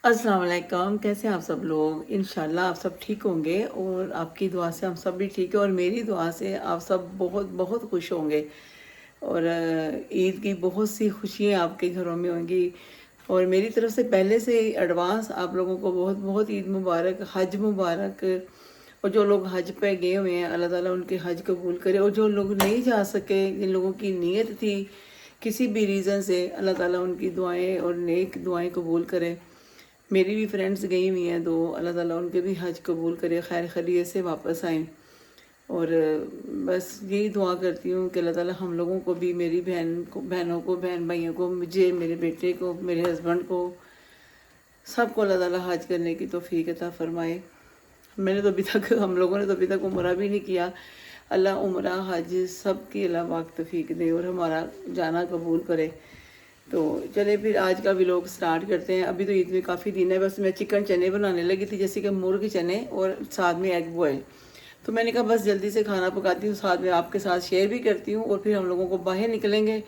अस्सलाम वालेकुम। कैसे हैं आप सब लोग? इंशाल्लाह आप सब ठीक होंगे और आपकी दुआ से हम सब भी ठीक है और मेरी दुआ से आप सब बहुत बहुत खुश होंगे और ईद की बहुत सी खुशियाँ आपके घरों में होंगी और मेरी तरफ से पहले से एडवांस आप लोगों को बहुत बहुत ईद मुबारक, हज मुबारक। और जो लोग हज पे गए हुए हैं अल्लाह ताला उनके हज कबूल करे और जो लोग नहीं जा सके, जिन लोगों की नीयत थी किसी भी रीज़न से, अल्लाह ताला उनकी दुआएं और नेक दुआएं कबूल करे। मेरी भी फ्रेंड्स गई हुई हैं दो, अल्लाह ताला उनके भी हज कबूल करे, खैर खैरियत से वापस आएँ। और बस यही दुआ करती हूँ कि अल्लाह ताला हम लोगों को भी, मेरी बहनों को, बहन भाइयों को, मुझे, मेरे बेटे को, मेरे हस्बैंड को, सबको अल्लाह ताला हज करने की तौफीक अता फरमाए। मैंने तो अभी तक हम लोगों ने तो अभी तक उम्रा भी नहीं किया। अल्लाह उम्रा हज सब की अल्लाह पाक तौफीक दे और हमारा जाना कबूल करे। तो चले फिर आज का व्लॉग स्टार्ट करते हैं। अभी तो ईद में काफ़ी दिन है, बस मैं चिकन चने बनाने लगी थी, जैसे कि मुर्ग चने और साथ में एग बॉयल। तो मैंने कहा बस जल्दी से खाना पकाती हूँ, साथ में आपके साथ शेयर भी करती हूँ और फिर हम लोगों को बाहर निकलेंगे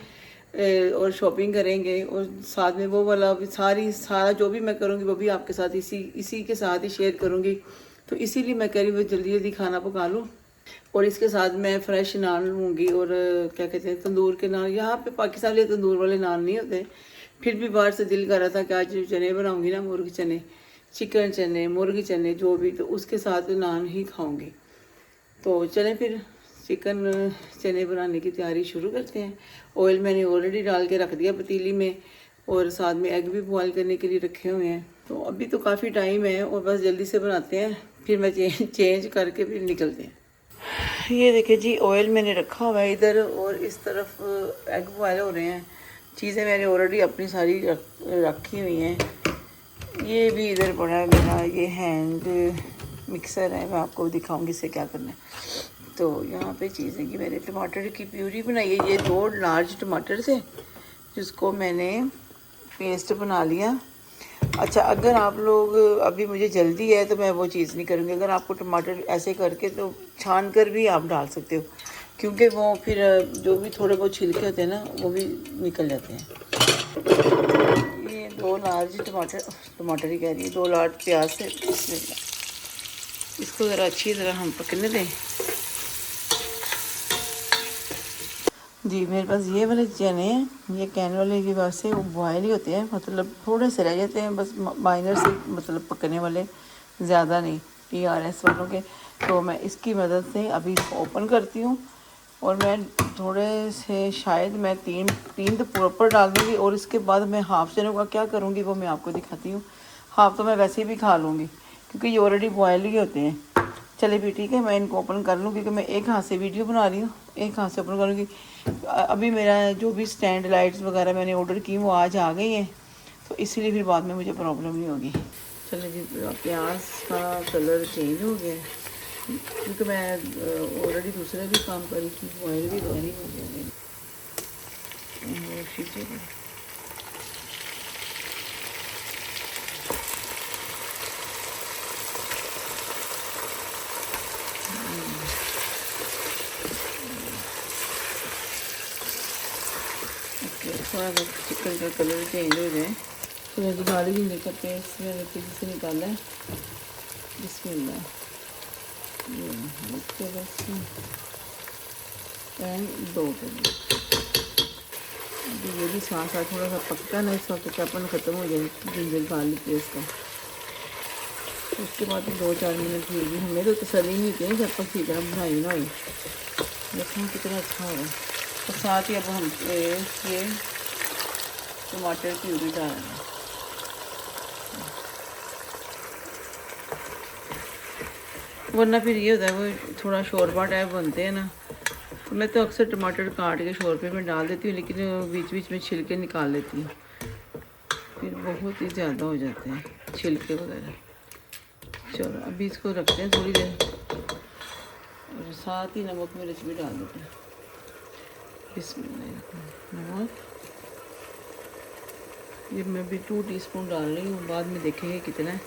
और शॉपिंग करेंगे और साथ में वो वाला भी सारा जो भी मैं करूँगी वो भी आपके साथ इसी के साथ ही शेयर करूँगी। तो इसीलिए मैं कह रही हूँ जल्दी जल्दी खाना पका लूँ और इसके साथ मैं फ्रेश नान लूँगी और क्या कहते हैं तंदूर के नान। यहाँ पे पाकिस्तान वाले तंदूर वाले नान नहीं होते, फिर भी बाहर से दिल कर रहा था कि आज चने बनाऊँगी ना, मुर्ग चने, चिकन चने, मुर्ग चने जो भी, तो उसके साथ नान ही खाऊँगी। तो चलें फिर चिकन चने बनाने की तैयारी शुरू करते हैं। ऑयल मैंने ऑलरेडी डाल के रख दिया पतीली में और साथ में एग भी बॉयल करने के लिए रखे हुए हैं। तो अभी तो काफ़ी टाइम है और बस जल्दी से बनाते हैं, फिर मैं चेंज करके फिर निकलते हैं। ये देखिए जी, ऑयल मैंने रखा हुआ है इधर और इस तरफ एग बॉयल हो रहे हैं। चीज़ें मैंने ऑलरेडी अपनी सारी रखी हुई हैं। ये भी इधर पड़ा है मेरा, ये हैंड मिक्सर है, मैं आपको दिखाऊंगी इससे क्या करना है। तो यहाँ पे चीज़ें कि मैंने टमाटर की प्यूरी बनाई है, ये 2 लार्ज टमाटर थे जिसको मैंने पेस्ट बना लिया। अच्छा, अगर आप लोग, अभी मुझे जल्दी है तो मैं वो चीज़ नहीं करूँगी, अगर आपको टमाटर ऐसे करके तो छान कर भी आप डाल सकते हो, क्योंकि वो फिर जो भी थोड़े बहुत छिलके होते हैं ना वो भी निकल जाते हैं। ये 2 लार्ज टमाटर ही कह रही है, 2 लार्ज प्याज से इसको ज़रा अच्छी तरह हम पकने दें। जी मेरे पास ये वाले चने हैं, ये कहने वाले की बात से वो बॉयल ही होते हैं, मतलब थोड़े से रह जाते हैं बस, माइनर से, मतलब पकने वाले, ज़्यादा नहीं, TRS वालों के। तो मैं इसकी मदद से अभी इसको ओपन करती हूँ और मैं थोड़े से, शायद मैं तीन तो प्रॉपर डाल दूँगी और इसके बाद मैं हाफ चनों का क्या करूँगी वो मैं आपको दिखाती हूँ। हाफ तो मैं वैसे भी खा लूँगी क्योंकि ये ऑलरेडी बॉयल ही होते हैं। चलिए भी ठीक है, मैं इनको ओपन कर लूँ क्योंकि मैं एक हाथ से वीडियो बना रही हूँ, एक हाथ से ओपन करूँगी। अभी मेरा जो भी स्टैंड लाइट्स वगैरह मैंने ऑर्डर की वो आज आ गई हैं, तो इसीलिए फिर बाद में मुझे प्रॉब्लम नहीं होगी। चलिए जी, प्याज का कलर चेंज हो गया क्योंकि मैं ऑलरेडी दूसरा भी काम करी थी, बॉयल भी बॉयल हो गया। थोड़ा सा चिकन का कलर चेंज हो जाए तो मैं दिखा रही हूँ। पेस्ट मैंने किसी से निकाला है, बिस्मिल्लाह, ये बस एंड 2 अभी ये भी साथ साथ थोड़ा सा पकता ना, इस वक्त कच्चापन ख़त्म हो जाए जिंजर गार्लिक पेस्ट का। उसके बाद 2-4 मिनट फिर भी हमें तो तसल्ली नहीं थी जब तक ठीक है बनाई ना हुई। देखो कितना अच्छा होगा। तो साथ ही अब हम ये टमाटर की प्यूरी डालेंगे। वरना फिर ये होता है वो थोड़ा शोरबा टाइप बनते हैं ना, तो मैं तो अक्सर टमाटर काट के शोरबे में डाल देती हूँ, लेकिन बीच बीच में छिलके निकाल लेती हूँ, फिर बहुत ही ज़्यादा हो जाते हैं छिलके वगैरह। चलो अभी इसको रखते हैं थोड़ी देर और साथ ही नमक मिर्च भी डाल देते हैं। बिस्मिल्लाह, नमक ये मैं भी 2 टीस्पून डाल रही हूँ, बाद में देखेंगे कितना है।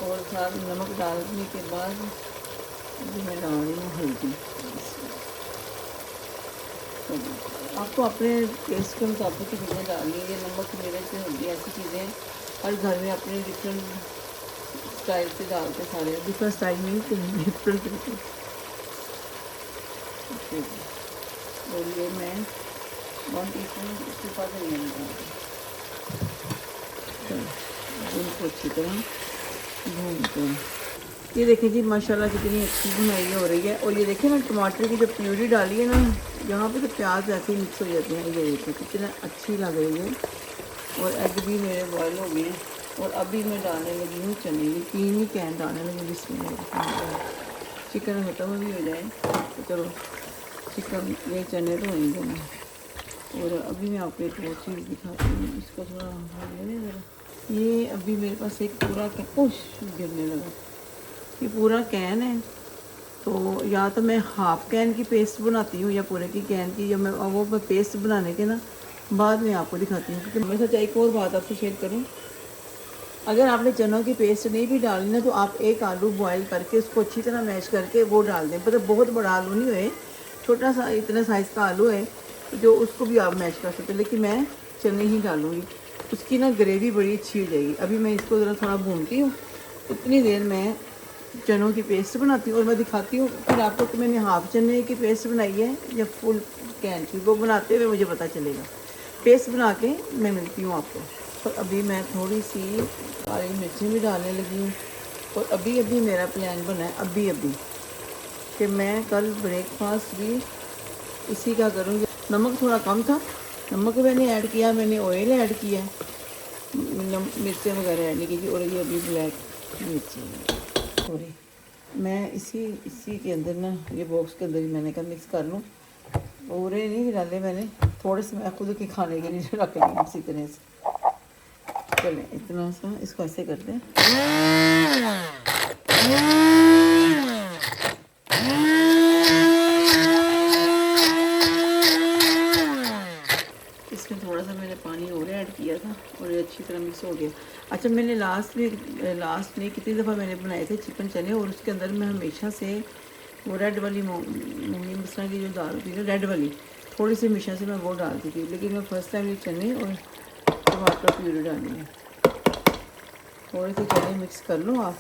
और साथ नमक डालने के बाद अभी मैं डाल रही हूँ हल्दी। आपको अपने टेस्ट के मुताबिक की चीज़ें डालनी है, नमक, मिर्च, हल्दी, ऐसी चीज़ें हर घर में अपने डिफरेंट स्टाइल से डालते सारे, डिफरेंट स्टाइल में डिफरेंट तरीके। और ये मैं 1 टीस्पून इसके साथ धनिया डालती हूँ। इनको अच्छी तरह भूनते हैं। ये देखें जी माशाल्लाह कितनी अच्छी बुनाई हो रही है। और ये देखें ना टमाटर की जो प्यूरी डाली है ना, यहाँ पे तो प्याज ऐसे ही मिक्स हो जाते हैं। ये देखें कितना अच्छी लग रही है। और एग भी मेरे बॉयल हो गए। और अभी मैं डालने लगी हूँ चने, 3 ही कैन डालने लगी जिसमें चिकन ख़त्म भी हो जाए तो चलो चिकन ये चने तो वहीं देना। और अभी मैं आपको एक और चीज़ दिखाती हूँ, इसको थोड़ा ज़रा। ये अभी मेरे पास एक पूरा गिरने लगा। ये पूरा कैन है, तो या तो मैं हाफ़ कैन की पेस्ट बनाती हूँ या पूरे की कैन की, या मैं पेस्ट बनाने के ना बाद में आपको दिखाती हूँ। क्योंकि मैं सोचा एक और बात आपसे शेयर करूँ, अगर आपने चनों की पेस्ट नहीं भी डालनी ना तो आप एक आलू बॉयल करके उसको अच्छी तरह मैश करके वो डाल दें। मतलब बहुत बड़ा आलू नहीं है, छोटा सा इतने साइज़ का आलू है जो उसको भी आप मैश कर सकते हैं। लेकिन मैं चने ही डालूँगी, उसकी ना ग्रेवी बड़ी अच्छी हो जाएगी। अभी मैं इसको ज़रा थोड़ा भूनती हूँ, उतनी देर मैं चनों की पेस्ट बनाती हूँ और मैं दिखाती हूँ फिर आपको कि मैंने हाफ़ चने की पेस्ट बनाई है या फुल कैन की। वो बनाते हुए मुझे पता चलेगा। पेस्ट बना के मैं मिलती हूँ आपको। तो अभी मैं थोड़ी सी काली मिर्ची भी डालने लगी हूँ। और अभी अभी मेरा प्लान बना है अभी कि मैं कल ब्रेकफास्ट भी इसी का करूँगी। नमक थोड़ा कम था, नमक मैंने ऐड किया, मैंने ऑयल ऐड किया, मिर्चें वगैरह ऐड नहीं की। और ये अभी ब्लैक मिर्ची सॉरी मैं इसी के अंदर ना ये बॉक्स के अंदर ही मैंने कहा मिक्स कर लूँ। पूरे नहीं डाले मैंने, थोड़े से मैं खुद के खाने के लिए रख ली इसी तरह से। चलें इतना सा इसको ऐसे करते हैं। इसमें थोड़ा सा मैंने पानी और ऐड किया था और ये अच्छी तरह मिक्स हो गया। अच्छा मैंने लास्ट में कितनी दफ़ा मैंने बनाए थे चिकन चने, और उसके अंदर मैं हमेशा से वो रेड वाली मूंगी मसरा की जो दाल होती है ना रेड वाली, थोड़ी सी हमेशा से मैं वो डालती थी। लेकिन मैं फर्स्ट टाइम ये चने और टमाटर प्यूरी डाली है। थोड़े से चने मिक्स कर लो आप।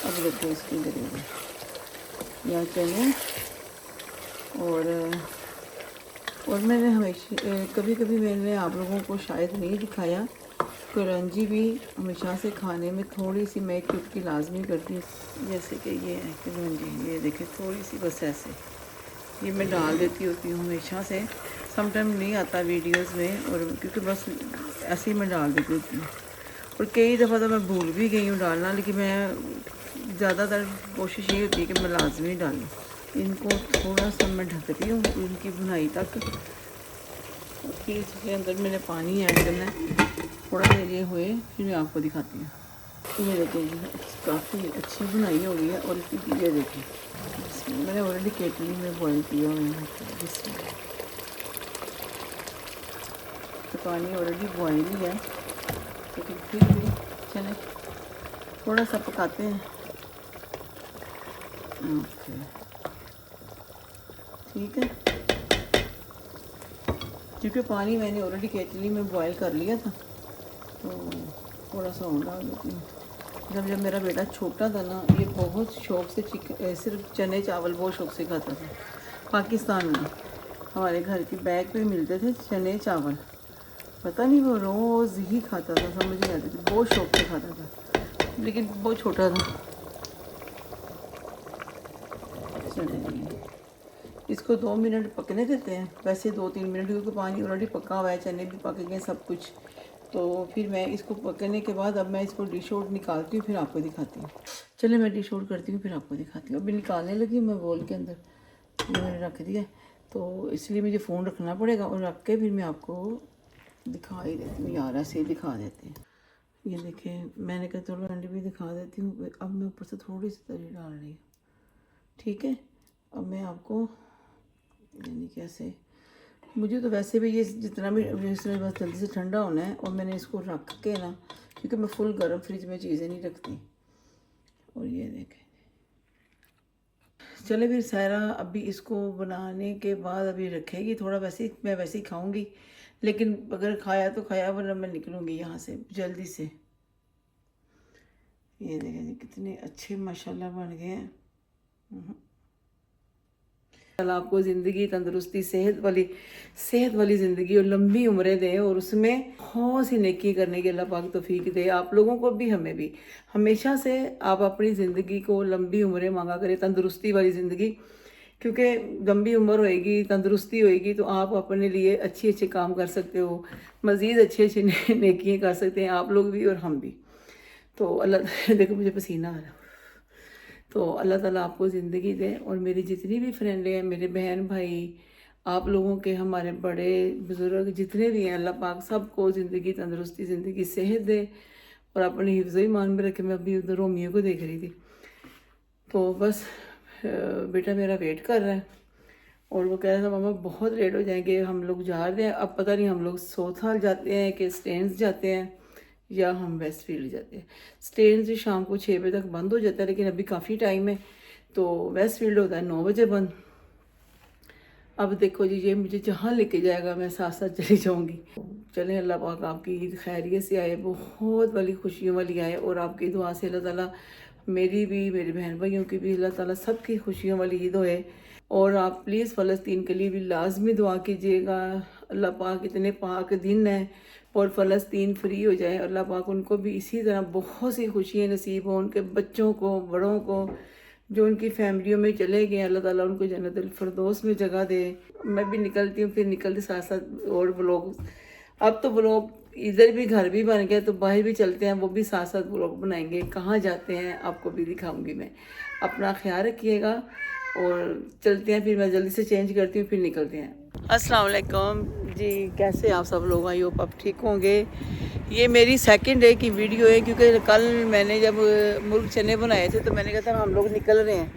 अब देखो इसकी ग्रेवी यहाँ चने और मैंने हमेशा कभी कभी मैंने आप लोगों को शायद नहीं दिखाया, करंजी भी हमेशा से खाने में थोड़ी सी मैं एक चुटकी लाजमी करती हूँ। जैसे कि ये है करंजी, ये देखिए थोड़ी सी बस ऐसे ये मैं डाल देती होती हूँ हमेशा से। समटाइम नहीं आता वीडियोस में, और क्योंकि बस ऐसे ही मैं डाल देती होती हूँ। और कई दफ़ा तो मैं भूल भी गई हूँ डालना, लेकिन मैं ज़्यादातर कोशिश ये होती है कि मैं लाजमी डालूँ। इनको थोड़ा सा मैं ढकती हूँ इनकी भुनाई तक। फिर इसके अंदर मैंने पानी ऐड करना है। थोड़ा देर ये हुए फिर मैं आपको दिखाती हूँ। ये देखिए काफ़ी अच्छी भुनाई हो गई है। और इसकी ये देखिए मैंने ऑलरेडी केटली में बॉयल किया हुआ है, जिसमें तो पानी ऑलरेडी बॉयल ही है, लेकिन फिर भी चले थोड़ा सा पकाते हैं। ओके ठीक है, क्योंकि पानी मैंने ऑलरेडी केटली में बॉयल कर लिया था, तो थोड़ा सा और डाल देती हूँ। जब मेरा बेटा छोटा था ना, ये बहुत शौक़ से सिर्फ चने चावल बहुत शौक़ से खाता था। पाकिस्तान में हमारे घर की बैग पे मिलते थे चने चावल, पता नहीं वो रोज़ ही खाता था, समझ नहीं आती थी, बहुत शौक़ से खाता था, लेकिन बहुत छोटा था। चलिए इसको 2 मिनट पकने देते हैं, वैसे 2-3 मिनट, क्योंकि पानी ऑलरेडी पका हुआ है, चने भी पक गए सब कुछ। तो फिर मैं इसको पकने के बाद अब मैं इसको डिश आउट निकालती हूँ, फिर आपको दिखाती हूँ। चलिए मैं डिश आउट करती हूँ, फिर आपको दिखाती हूँ। अभी निकालने लगी मैं बोल के अंदर, ये मैंने रख दिया, तो इसलिए मुझे फ़ोन रखना पड़ेगा, और रख के फिर मैं आपको दिखा ही देती हूँ। यार ऐसे ही दिखा देते हैं। ये देखें मैंने कहा चलो अंडे भी दिखा देती हूँ। अब मैं ऊपर से थोड़ी सी तरी डाल रही हूँ, ठीक है। अब मैं आपको यानी कैसे, मुझे तो वैसे भी ये जितना भी इसमें बस जल्दी से ठंडा होना है, और मैंने इसको रख के ना, क्योंकि मैं फुल गर्म फ्रिज में चीज़ें नहीं रखती। और ये देखें, चले फिर सारा अभी इसको बनाने के बाद अभी रखेगी थोड़ा, वैसे मैं वैसे ही खाऊंगी, लेकिन अगर खाया तो खाया, वरना मैं निकलूँगी यहाँ से जल्दी से। ये देखें जी कितने अच्छे माशाल्लाह बन गए हैं। अल्लाह आपको ज़िंदगी, तंदुरुस्ती, सेहत वाली ज़िंदगी और लंबी उम्रें दें, और उसमें बहुत सी नेकी करने की अल्लाह पाक तौफीक दे आप लोगों को भी, हमें भी। हमेशा से आप अपनी ज़िंदगी को लंबी उम्रें मांगा करें, तंदुरुस्ती वाली ज़िंदगी, क्योंकि लंबी उम्र होएगी, तंदुरुस्ती होएगी तो आप अपने लिए अच्छे अच्छे काम कर सकते हो, मज़ीद अच्छे अच्छे नेकियां कर सकते हैं आप लोग भी और हम भी। तो अल्लाह देखो मुझे पसीना आ रहा है। तो अल्लाह ताला आपको ज़िंदगी दे, और मेरी जितनी भी फ्रेंड हैं, मेरे बहन भाई, आप लोगों के, हमारे बड़े बुज़ुर्ग जितने भी हैं, अल्लाह पाक सबको ज़िंदगी, तंदुरुस्ती, ज़िंदगी, सेहत दे, और अपने हिफ्ज़ ईमान में रखे। मैं अभी उधर रोमियो को देख रही थी, तो बस बेटा मेरा वेट कर रहा है, और वो कह रहा था मामा बहुत लेट हो जाएंगे, हम लोग जा रहे हैं। अब पता नहीं हम लोग सोथाल जाते हैं कि स्टेन्स जाते हैं या हम वेस्ट फील्ड जाते हैं। स्टेन्स जी शाम को 6 बजे तक बंद हो जाता है, लेकिन अभी काफ़ी टाइम है, तो वेस्ट फील्ड होता है 9 बजे बंद। अब देखो जी, ये मुझे जहाँ लेके जाएगा मैं साथ साथ चली जाऊँगी। चलें, अल्लाह पाक आपकी ईद खैरियत से आए, बहुत वाली खुशियों वाली आए, और आपकी दुआ से अल्लाह ताला मेरी भी, मेरे बहन भाइयों की भी, अल्लाह ताला सबकी खुशियों वाली ईद होए। और आप प्लीज़ फ़लस्तीन के लिए भी लाजमी दुआ कीजिएगा। अल्लाह पाक, इतने पाक दिन हैं, और फ़लस्तीन फ्री हो जाए, अल्लाह पाक उनको भी इसी तरह बहुत सी खुशियाँ नसीब हों, उनके बच्चों को, बड़ों को, जो उनकी फैमिलियों में चले गए, अल्लाह ताला उनको जन्नतुल फिरदौस में जगह दे। मैं भी निकलती हूँ, फिर निकलते साथ साथ और ब्लॉग, अब तो ब्लॉग इधर भी घर भी बन गया, तो बाहर भी चलते हैं, वो भी साथ साथ ब्लॉग बनाएंगे, कहाँ जाते हैं आपको भी दिखाऊंगी मैं। अपना ख्याल रखिएगा, और चलते हैं, फिर मैं जल्दी से चेंज करती हूँ, फिर निकलते हैं। अस्सलाम वालेकुम जी, कैसे आप सब लोग? आई होप आप ठीक होंगे। ये मेरी सेकंड डे की वीडियो है, क्योंकि कल मैंने जब मुर्ग चने बनाए थे तो मैंने कहा था हम लोग निकल रहे हैं,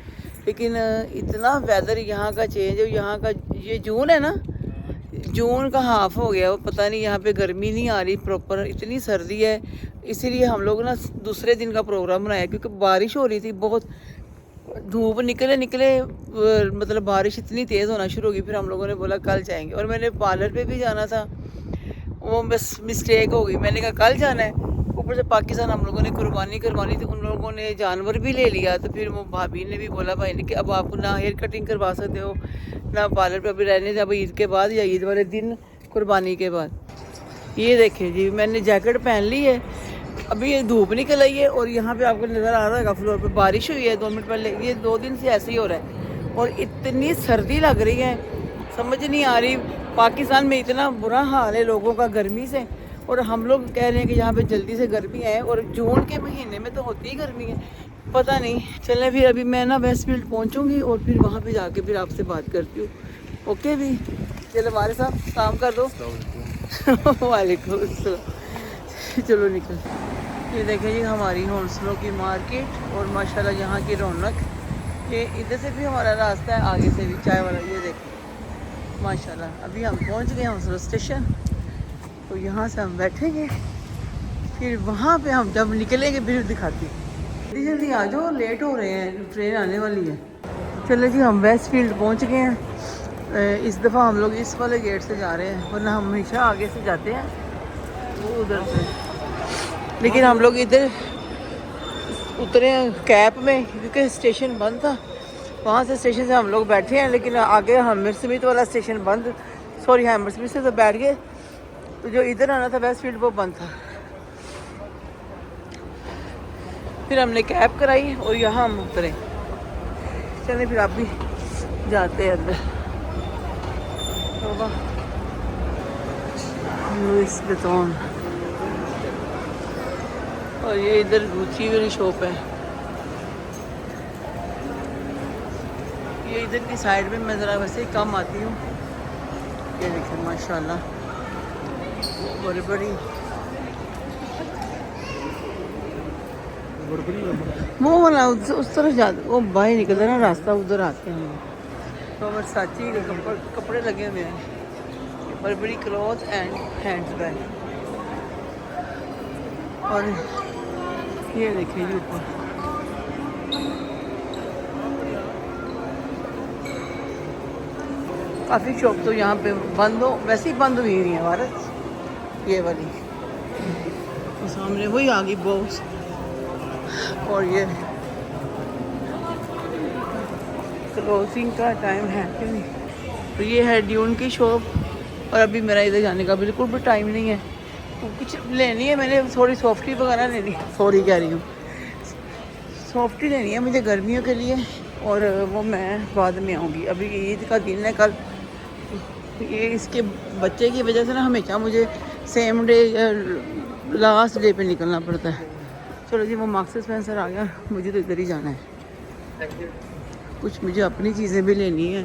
लेकिन इतना वेदर यहाँ का चेंज है, यहाँ का, ये जून है ना, जून का हाफ हो गया, वो पता नहीं यहाँ पे गर्मी नहीं आ रही प्रॉपर, इतनी सर्दी है। इसीलिए हम लोग ना दूसरे दिन का प्रोग्राम बनाया, क्योंकि बारिश हो रही थी बहुत, धूप निकले निकले मतलब बारिश इतनी तेज़ होना शुरू हो गई। फिर हम लोगों ने बोला कल जाएंगे, और मैंने पार्लर पे भी जाना था, वो बस मिस्टेक हो गई, मैंने कहा कल जाना है। ऊपर से पाकिस्तान हम लोगों ने कुर्बानी करवानी थी, उन लोगों ने जानवर भी ले लिया, तो फिर वो भाभी ने भी बोला भाई ने कि अब आप ना हेयर कटिंग करवा सकते हो ना पार्लर पे, अभी रहने से, अब ईद के बाद या ईद वाले दिन कुर्बानी के बाद। ये देखें जी, मैंने जैकेट पहन ली है, अभी ये धूप निकल आई है, और यहाँ पे आपको नज़र आ रहा है फ्लोर पे बारिश हुई है 2 मिनट पहले। ये 2 दिन से ऐसे ही हो रहा है, और इतनी सर्दी लग रही है, समझ नहीं आ रही। पाकिस्तान में इतना बुरा हाल है लोगों का गर्मी से, और हम लोग कह रहे हैं कि यहाँ पे जल्दी से गर्मी आए, और जून के महीने में तो होती ही गर्मी है, पता नहीं। चलें फिर, अभी मैं ना वेस्ट फील्ड पहुँचूँगी, और फिर वहाँ पे जाके फिर आपसे बात करती हूँ। ओके भी, चलो हमारे साथ काम कर दो। वालेकुम अस्सलाम। चलो निकल। ये देखें जी हमारी हौसलों की मार्केट, और माशाल्लाह यहाँ की रौनक। ये इधर से भी हमारा रास्ता है, आगे से भी चाय वाला। ये देखें माशाल्लाह, अभी हम पहुँच गए हौसला स्टेशन, तो यहाँ से हम बैठेंगे, फिर वहाँ पे हम जब निकलेंगे फिर दिखाती हूँ। जल्दी जल्दी आ जाओ, लेट हो रहे हैं, ट्रेन आने वाली है। चलो जी, हम वेस्ट फील्ड पहुँच गए हैं। इस दफ़ा हम लोग इस वाले गेट से जा रहे हैं, वरना हम हमेशा आगे से जाते हैं वो उधर से, लेकिन हम लोग इधर उतरे हैं कैप में, क्योंकि स्टेशन बंद था। वहाँ से स्टेशन से हम लोग बैठे हैं, लेकिन आगे हैमरस्मिथ वाला स्टेशन बंद, सॉरी हैमरस्मिथ से तो बैठ गए, तो जो इधर आना था वेस्ट फील्ड वो बंद था। फिर हमने कैब कराई और यहाँ हम उतरे। चलें फिर आप भी जाते हैं अंदर। लुइस विटॉन, और ये इधर गुच्ची वाली शॉप है। ये इधर की साइड में मैं ज़रा वैसे ही कम आती हूँ। ये देखिए माशाल्लाह, बड़ी बड़ी वो वाला उस तरफ जाते, वो बाहर निकलता ना रास्ता, उधर आते हैं। तो वर्साची के कपड़े लगे हुए हैं, बड़ी बड़ी क्लॉथ एंड हैंड बैग। और ये देखिए जी ऊपर, काफ़ी शॉप तो यहाँ पे बंद हो, वैसे ही बंद हुई हुई है भारत ये वाली। तो सामने वही आ गई बॉक्स, और ये क्लोजिंग का टाइम है कि नहीं। तो ये है ड्यून की शॉप, और अभी मेरा इधर जाने का बिल्कुल भी टाइम नहीं है। तो कुछ लेनी है मैंने, थोड़ी सॉफ्टी वगैरह लेनी है, सॉरी कह रही हूँ, सॉफ्टी लेनी है मुझे गर्मियों के लिए, और वो मैं बाद में आऊँगी। अभी ईद का दिन है कल, ये इसके बच्चे की वजह से ना हमेशा मुझे सेम डे या लास्ट डे पे निकलना पड़ता है। चलो जी, वो मार्क्स स्पेंसर आ गया, मुझे तो इधर ही जाना है। कुछ मुझे अपनी चीज़ें भी लेनी है।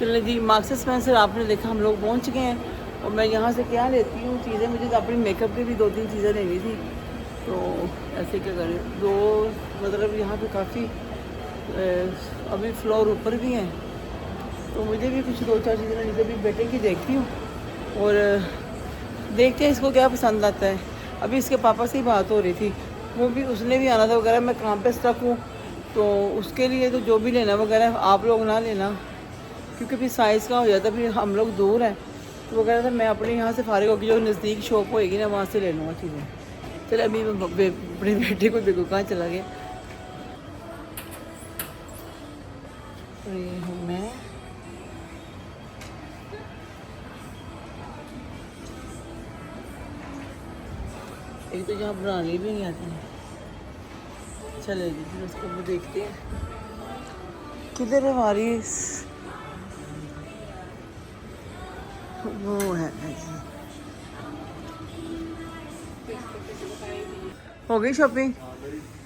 चलो जी, मार्क्स स्पेंसर आपने देखा हम लोग पहुंच गए हैं, और मैं यहाँ से क्या लेती हूँ चीज़ें, मुझे तो अपनी मेकअप की भी 2-3 चीज़ें लेनी थी। तो ऐसे क्या करें, दो मतलब यहाँ पे काफ़ी अभी फ्लोर ऊपर भी हैं, तो मुझे भी कुछ 2-4 चीज़ें लेनी थी। अभी बेटे की देखती हूँ, और देखते हैं इसको क्या पसंद आता है। अभी इसके पापा से ही बात हो रही थी, वो भी उसने भी आना था वगैरह, मैं काम पे स्टक हूँ, तो उसके लिए तो जो भी लेना वगैरह आप लोग ना लेना, क्योंकि फिर साइज़ का हो जाता, फिर हम लोग दूर हैं तो वगैरह। तो मैं अपने यहाँ से फारिग होगी, जो नज़दीक शॉप होएगी ना वहाँ से ले लूँगा चीज़ें। चलो अभी मैं अपने बेटे को देखो कहाँ चला गया। तो ये हूँ मैं, एक तो जहाँ बनानी भी नहीं आती है। चलेगी फिर उसको भी देखते हैं किधर है हमारी, वो है जी। हो गई शॉपिंग?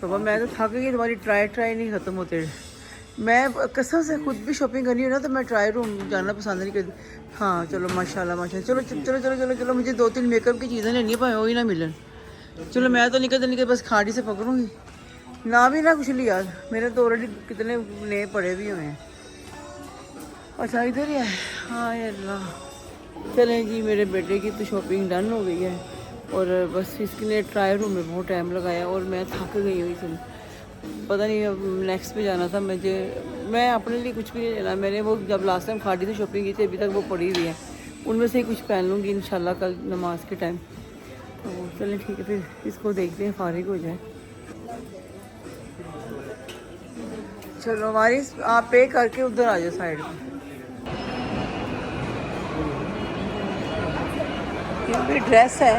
तो मैं तो थक गई, तुम्हारी ट्राई नहीं ख़त्म होते। मैं कसम से खुद भी शॉपिंग करनी हो ना तो मैं ट्राई रूम जाना पसंद नहीं करती। हाँ चलो माशाल्लाह माशाल्लाह, चलो चलो चलो चलो चलो, मुझे 2-3 मेकअप की चीज़ें लेनी है, भाई वही ना मिलन। चलो मैं तो निकल बस खाड़ी से पकड़ूंगी ना, भी ना कुछ लिया, मेरे तो ऑलरेडी कितने नए पड़े भी हुए हैं। अच्छा इधर ही है, हाँ अल्लाह। चलें जी, मेरे बेटे की तो शॉपिंग डन हो गई है, और बस इसके लिए ट्राई रूम में बहुत टाइम लगाया, और मैं थक गई हुई थी। पता नहीं अब नेक्स्ट पे जाना था मुझे, मैं अपने लिए कुछ भी नहीं लेना। मैंने वो जब लास्ट टाइम खाड़ी से शॉपिंग की थी, अभी तक वो पड़ी हुई है, उनमें से ही कुछ पहन लूँगी इंशाल्लाह कल नमाज के टाइम। तो चलें ठीक है, फिर इसको देखते हैं, फारिग हो जाए। चलो वारिस, आप पे करके उधर आ जाओ साइड में। ये भी ड्रेस है,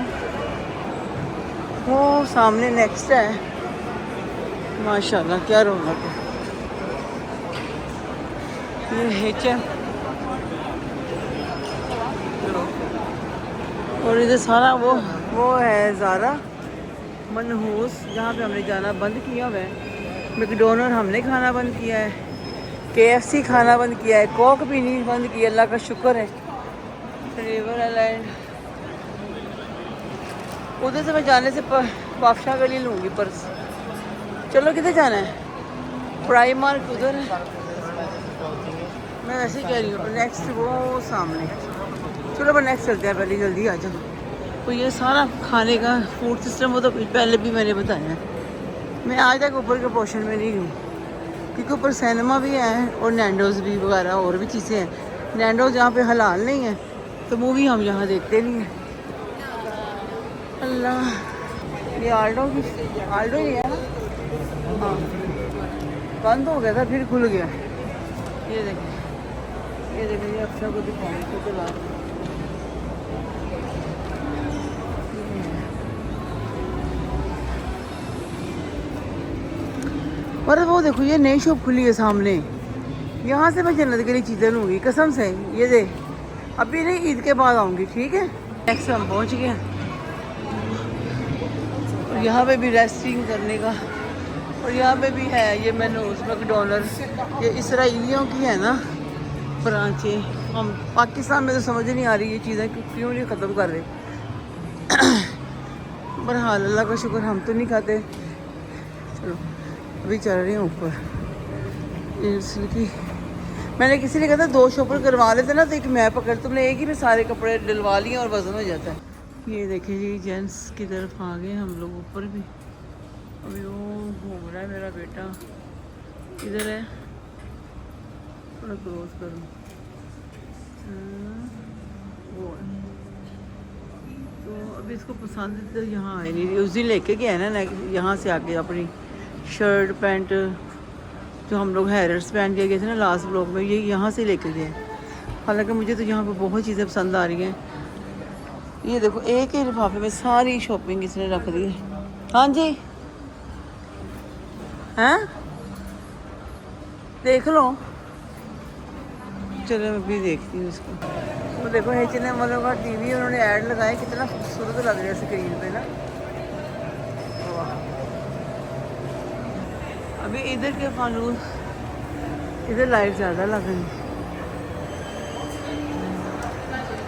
वो सामने नेक्स्ट है, माशाल्लाह क्या रौनक है। ये H&M, और इधर सारा वो है ज़ारा मनहूस, जहाँ पे हमने जाना बंद किया हुआ है। मैकडोनल्ड हमने खाना बंद किया है, KFC खाना बंद किया है, कोक भी नहीं बंद किया, अल्लाह का शुक्र है। रिवर आइलैंड, उधर से मैं जाने से बादशाह गली लूँगी पर्स। चलो किधर जाना है? प्राइम मार्क उधर है, मैं वैसे ही कह रही हूँ नेक्स्ट वो सामने। चलो मैं नेक्स्ट चलते हैं, पहले जल्दी आ जाओ। तो ये सारा खाने का फूड सिस्टम वो तो पहले भी मैंने बताया है। मैं आज तक ऊपर के पोर्शन में नहीं हूँ, क्योंकि ऊपर सिनेमा भी है और नैंडोज़ भी वगैरह और भी चीज़ें हैं। नैंडोज़ यहाँ पे हलाल नहीं है, तो मूवी हम यहाँ देखते नहीं हैं। अल्लाह, ये आल्डो ही है ना? हाँ, बंद हो गया था फिर खुल गया। ये देखें ये अक्सर को दिखाऊंगी तो चला। और वो देखो ये नई शॉप खुली है सामने, यहाँ से मैं जन्नत के लिए चीज़ें लूँगी कसम से। ये दे, अभी नहीं ईद के बाद आऊँगी, ठीक है। नेक्स्ट हम पहुँच गए, और यहाँ पे भी रेस्टिंग करने का, और यहाँ पे भी है ये मैनूस मैकडोनल्ड। ये इसराइलियों की है ना ब्रांचें, हम पाकिस्तान में तो समझ नहीं आ रही ये चीज़ें क्यों नहीं ख़त्म कर रहे। बहरहाल अल्लाह का शुक्र हम तो नहीं खाते। चलो अभी चल रही हूँ ऊपर। इसकी मैंने किसी ने कहा था 2 शॉपर करवा लेते ना, तो एक मैं पकड़, तुमने एक ही में सारे कपड़े डलवा लिए और वज़न हो जाता है। ये देखिए जी, जेंट्स की तरफ आ गए हम लोग ऊपर भी। अभी वो घूम रहा है मेरा बेटा, इधर है थोड़ा क्रॉस करो। वो है। तो अभी इसको पसंद तो यहाँ आए नहीं, उस दिन लेके गया है ना यहाँ से आके अपनी शर्ट पैंट जो हम लोग हैरर्स पहन के गए थे ना लास्ट ब्लॉग में, ये यहाँ से लेके गए। हालांकि मुझे तो यहाँ पे बहुत चीज़ें पसंद आ रही हैं। ये देखो एक ही लिफाफे में सारी शॉपिंग इसने रख दी है। हाँ जी, हैं देख लो। चलो मैं भी देखती हूँ इसको। वो देखो H&M वालों का टीवी उन्होंने ऐड लगाया, कितना खूबसूरत लग रहा है स्क्रीन पे ना। वाह। अभी इधर के फानूस, इधर लाइट ज़्यादा लग रही है।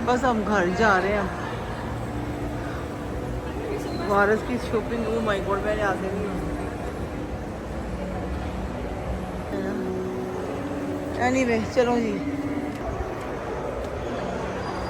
बस हम घर जा रहे हैं। वारस की शॉपिंग, ओ माय गॉड, मैंने आगे नहीं। एनीवे चलो जी।